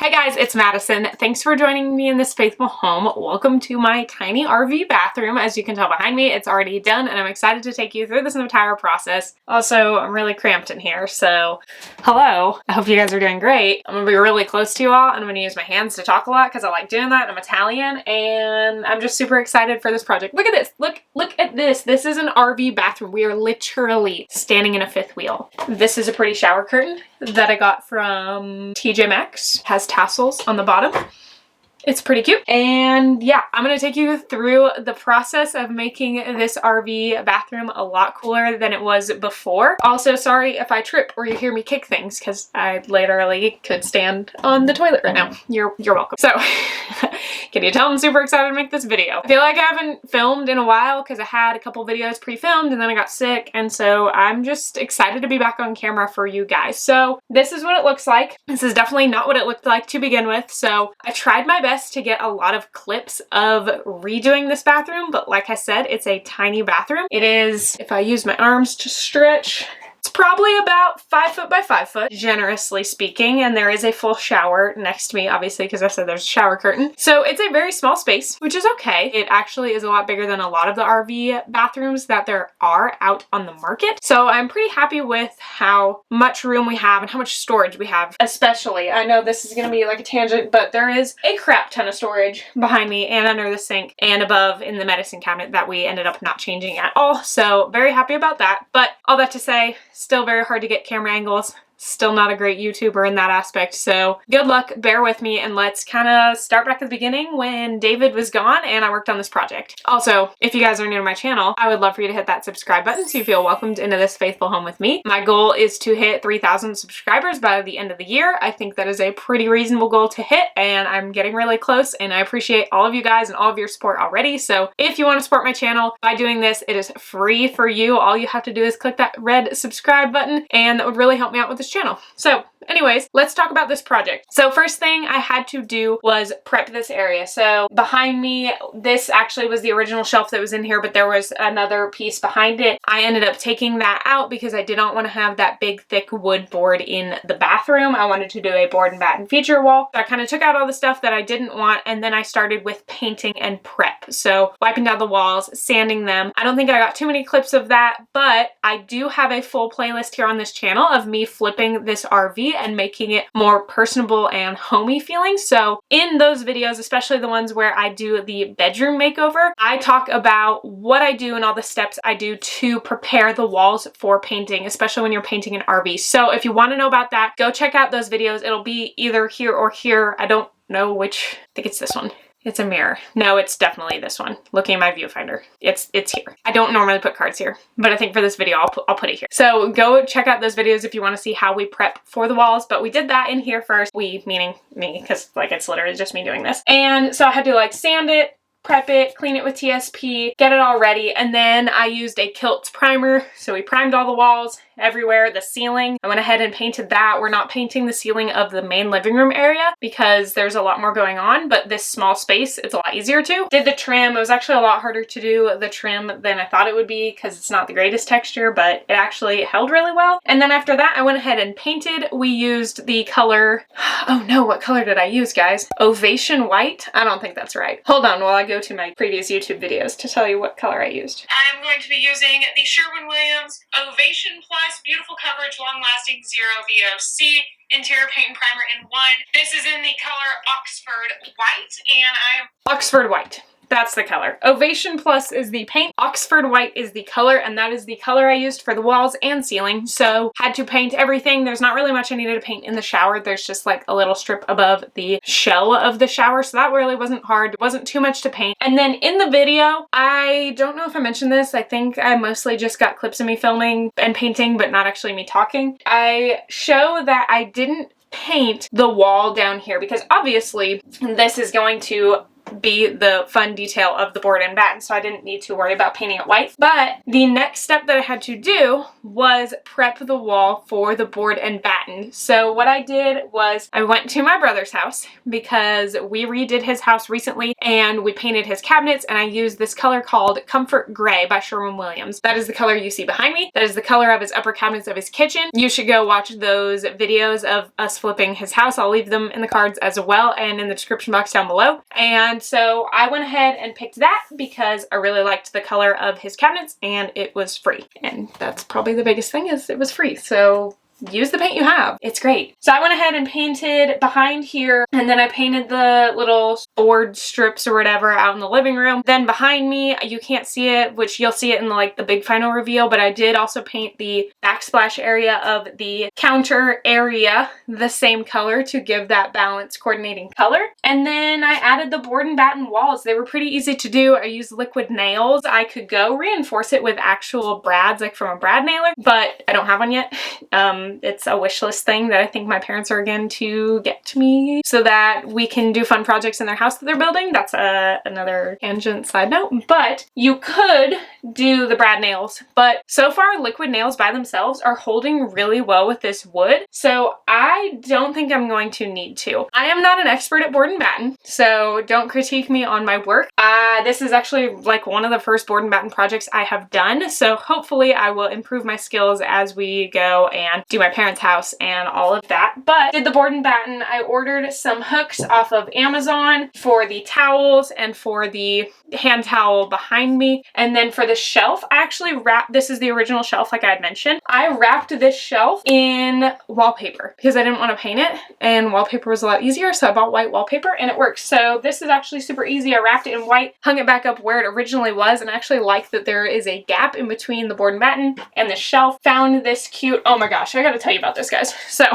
Hey guys, it's Madison. Thanks for joining me in this faithful home. Welcome to my tiny RV bathroom. As you can tell behind me, it's already done and I'm excited to take you through this entire process. Also, I'm really cramped in here, so hello. I hope you guys are doing great. I'm gonna be really close to you all and I'm gonna use my hands to talk a lot because I like doing that. I'm Italian and I'm just super excited for this project. Look at this. Look at this. This is an RV bathroom. We are literally standing in a fifth wheel. This is a pretty shower curtain that I got from TJ Maxx. It has tassels on the bottom. It's pretty cute. And yeah, I'm gonna take you through the process of making this RV bathroom a lot cooler than it was before. Also, sorry if I trip or you hear me kick things because I literally could stand on the toilet right now. You're welcome. So, can you tell I'm super excited to make this video? I feel like I haven't filmed in a while because I had a couple videos pre-filmed and then I got sick, and so I'm just excited to be back on camera for you guys. So this is what it looks like. This is definitely not what it looked like to begin with, so I tried my best to get a lot of clips of redoing this bathroom, but like I said, it's a tiny bathroom. It is, if I use my arms to stretch, it's probably about 5 foot by 5 foot, generously speaking, and there is a full shower next to me, obviously, because I said there's a shower curtain. So it's a very small space, which is okay. It actually is a lot bigger than a lot of the RV bathrooms that there are out on the market. So I'm pretty happy with how much room we have and how much storage we have, especially. I know this is going to be like a tangent, but there is a crap ton of storage behind me and under the sink and above in the medicine cabinet that we ended up not changing at all. So very happy about that. But all that to say, still very hard to get camera angles. Still not a great YouTuber in that aspect, so good luck, bear with me, and let's kind of start back at the beginning when David was gone and I worked on this project. Also, if you guys are new to my channel, I would love for you to hit that subscribe button so you feel welcomed into this faithful home with me. My goal is to hit 3,000 subscribers by the end of the year. I think that is a pretty reasonable goal to hit, and I'm getting really close, and I appreciate all of you guys and all of your support already. So if you want to support my channel by doing this, it is free for you. All you have to do is click that red subscribe button, and that would really help me out with this channel. So anyways, let's talk about this project. So first thing I had to do was prep this area. So behind me, this actually was the original shelf that was in here, but there was another piece behind it. I ended up taking that out because I did not want to have that big thick wood board in the bathroom. I wanted to do a board and batten feature wall. So I kind of took out all the stuff that I didn't want, and then I started with painting and prep. So wiping down the walls, sanding them. I don't think I got too many clips of that, but I do have a full playlist here on this channel of me flipping this RV and making it more personable and homey feeling. So in those videos, especially the ones where I do the bedroom makeover, I talk about what I do and all the steps I do to prepare the walls for painting, especially when you're painting an RV. So if you want to know about that, go check out those videos. It'll be either here or here. I don't know which. I think it's this one. It's a mirror. No, it's definitely this one. Looking at my viewfinder. It's here. I don't normally put cards here, but I think for this video, I'll put it here. So go check out those videos if you want to see how we prep for the walls, but we did that in here first. We, meaning me, because like it's literally just me doing this. And so I had to like sand it, prep it, clean it with TSP, get it all ready, and then I used a 𝐘𝐿's primer. So we primed all the walls, everywhere, the ceiling. I went ahead and painted that. We're not painting the ceiling of the main living room area because there's a lot more going on, but this small space, it's a lot easier to. Did the trim. It was actually a lot harder to do the trim than I thought it would be because it's not the greatest texture, but it actually held really well. And then after that, I went ahead and painted. We used the color, oh no, what color did I use, guys? Ovation White? I don't think that's right. Hold on while I go to my previous YouTube videos to tell you what color I used. I'm going to be using the Sherwin Williams Ovation Plus Beautiful Coverage Long-Lasting Zero VOC Interior Paint and Primer in 1. This is in the color Oxford White, and I am Oxford White. That's the color. Ovation Plus is the paint, Oxford White is the color, and that is the color I used for the walls and ceiling. So had to paint everything. There's not really much I needed to paint in the shower. There's just like a little strip above the shell of the shower. So that really wasn't hard. It wasn't too much to paint. And then in the video, I don't know if I mentioned this. I think I mostly just got clips of me filming and painting, but not actually me talking. I show that I didn't paint the wall down here because obviously this is going to be the fun detail of the board and batten, so I didn't need to worry about painting it white. But the next step that I had to do was prep the wall for the board and batten. So what I did was I went to my brother's house because we redid his house recently and we painted his cabinets, and I used this color called Comfort Grey by Sherwin Williams. That is the color you see behind me. That is the color of his upper cabinets of his kitchen. You should go watch those videos of us flipping his house. I'll leave them in the cards as well and in the description box down below. And so I went ahead and picked that because I really liked the color of his cabinets and it was free. And that's probably the biggest thing, is it was free. So use the paint you have. It's great. So I went ahead and painted behind here, and then I painted the little board strips or whatever out in the living room. Then behind me, you can't see it, which you'll see it in the big final reveal, but I did also paint the backsplash area of the counter area the same color to give that balanced coordinating color. And then I added the board and batten walls. They were pretty easy to do. I used liquid nails. I could go reinforce it with actual brads, like from a brad nailer, but I don't have one yet. It's a wish list thing that I think my parents are going to get to me so that we can do fun projects in their house that they're building. That's another tangent side note, but you could do the brad nails. But so far, liquid nails by themselves are holding really well with this wood, so I don't think I'm going to need to. I am not an expert at board and batten, so don't critique me on my work. This is actually one of the first board and batten projects I have done, so hopefully I will improve my skills as we go and do my parents' house and all of that. But did the board and batten. I ordered some hooks off of Amazon for the towels and for the hand towel behind me. And then for the shelf, I actually wrapped, this is the original shelf like I had mentioned. I wrapped this shelf in wallpaper because I didn't want to paint it, and wallpaper was a lot easier, so I bought white wallpaper and it works. So this is actually super easy. I wrapped it in white, hung it back up where it originally was, and I actually like that there is a gap in between the board and batten and the shelf. Found this cute, oh my gosh, I gotta tell you about this, guys. So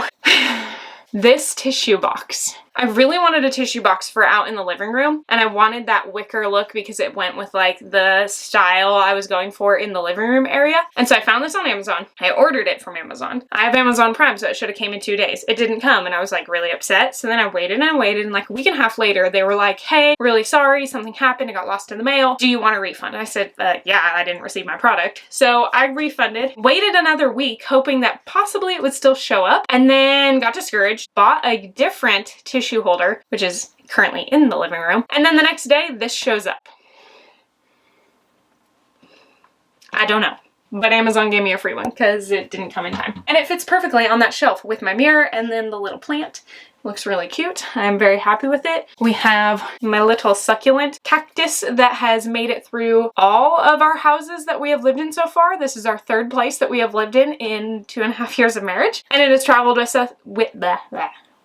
this tissue box. I really wanted a tissue box for out in the living room, and I wanted that wicker look because it went with the style I was going for in the living room area. And so I found this on Amazon. I ordered it from Amazon. I have Amazon Prime, so it should have came in 2 days. It didn't come, and I was really upset. So then I waited and waited, and a week and a half later, they were like, hey, really sorry, something happened, it got lost in the mail. Do you want a refund? And I said, yeah, I didn't receive my product. So I refunded, waited another week, hoping that possibly it would still show up, and then got discouraged, bought a different tissue holder, which is currently in the living room. And then the next day, this shows up. I don't know, but Amazon gave me a free one because it didn't come in time. And it fits perfectly on that shelf with my mirror and then the little plant. Looks really cute. I'm very happy with it. We have my little succulent cactus that has made it through all of our houses that we have lived in so far. This is our third place that we have lived in 2.5 years of marriage. And it has traveled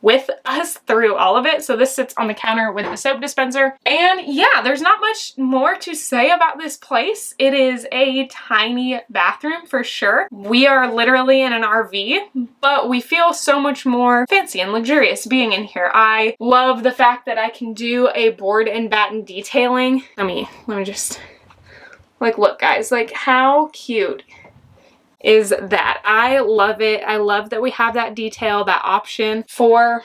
with us through all of it. So this sits on the counter with the soap dispenser. And yeah, there's not much more to say about this place. It is a tiny bathroom for sure. We are literally in an RV, but we feel so much more fancy and luxurious being in here. I love the fact that I can do a board and batten detailing. Let me just, look guys, how cute is that? I love it. I love that we have that detail, that option for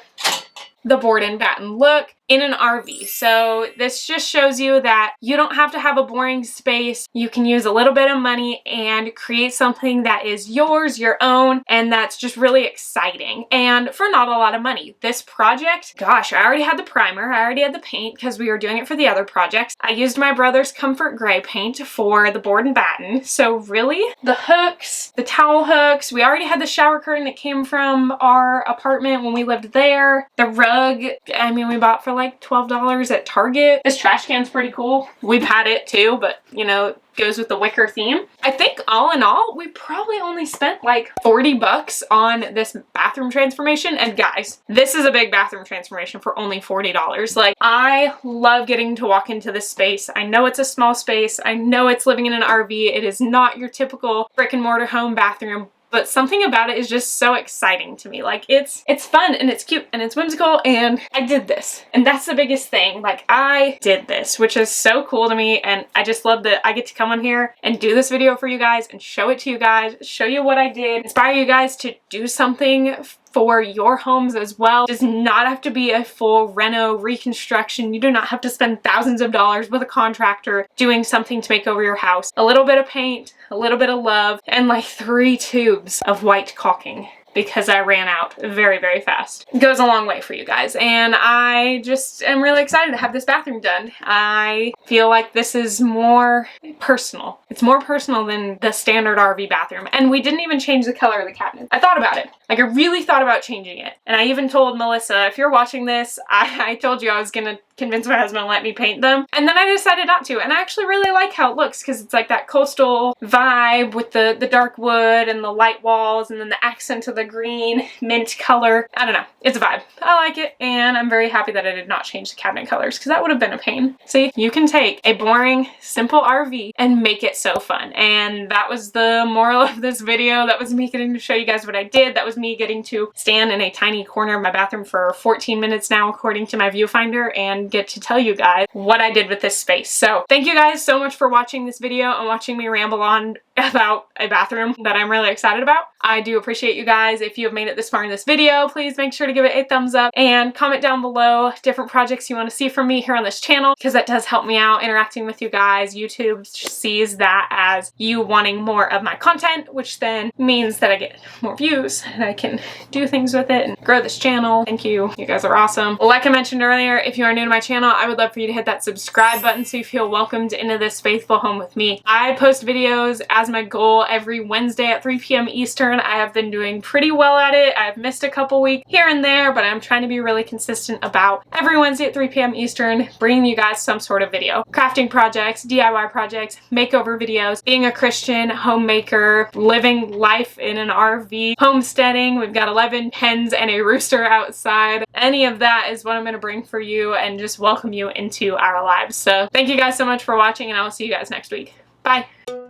the board and batten look in an RV. So this just shows you that you don't have to have a boring space. You can use a little bit of money and create something that is yours, your own, and that's just really exciting. And for not a lot of money. This project, gosh, I already had the primer, I already had the paint because we were doing it for the other projects. I used my brother's Comfort Grey paint for the board and batten. So really, the hooks, the towel hooks, we already had the shower curtain that came from our apartment when we lived there. The rug, I mean, we bought for $12 at Target. This trash can's pretty cool. We've had it too, but it goes with the wicker theme. I think all in all, we probably only spent $40 on this bathroom transformation. And guys, this is a big bathroom transformation for only $40. I love getting to walk into this space. I know it's a small space. I know it's living in an RV. It is not your typical brick and mortar home bathroom, but something about it is just so exciting to me. It's fun and it's cute and it's whimsical, and I did this. And that's the biggest thing. I did this, which is so cool to me, and I just love that I get to come on here and do this video for you guys and show it to you guys, show you what I did, inspire you guys to do something for your homes as well. It does not have to be a full reno reconstruction. You do not have to spend thousands of dollars with a contractor doing something to make over your house. A little bit of paint, a little bit of love, and like 3 tubes of white caulking, because I ran out very, very fast. It goes a long way for you guys, and I just am really excited to have this bathroom done. I feel like this is more personal. It's more personal than the standard RV bathroom, and we didn't even change the color of the cabinet. I thought about it. Like, I really thought about changing it, and I even told Melissa, if you're watching this, I told you I was gonna convince my husband to let me paint them, and then I decided not to, and I actually really like how it looks, because it's like that coastal vibe with the dark wood and the light walls, and then the accent of the green mint color. I don't know, it's a vibe. I like it, and I'm very happy that I did not change the cabinet colors, because that would have been a pain. See, you can take a boring, simple RV and make it so fun, and that was the moral of this video. That was me getting to show you guys what I did. That was me getting to stand in a tiny corner of my bathroom for 14 minutes now, according to my viewfinder, and get to tell you guys what I did with this space. So thank you guys so much for watching this video and watching me ramble on about a bathroom that I'm really excited about. I do appreciate you guys. If you have made it this far in this video, please make sure to give it a thumbs up and comment down below different projects you want to see from me here on this channel, because that does help me out interacting with you guys. YouTube sees that as you wanting more of my content, which then means that I get more views and I can do things with it and grow this channel. Thank you. You guys are awesome. Like I mentioned earlier, if you are new to my channel, I would love for you to hit that subscribe button so you feel welcomed into this faithful home with me. I post videos as my goal every Wednesday at 3 p.m. Eastern. I have been doing pretty well at it. I've missed a couple weeks here and there, but I'm trying to be really consistent about every Wednesday at 3 p.m. Eastern, bringing you guys some sort of video. Crafting projects, DIY projects, makeover videos, being a Christian, homemaker, living life in an RV, homesteading. We've got 11 hens and a rooster outside. Any of that is what I'm going to bring for you and just welcome you into our lives. So thank you guys so much for watching, and I will see you guys next week. Bye!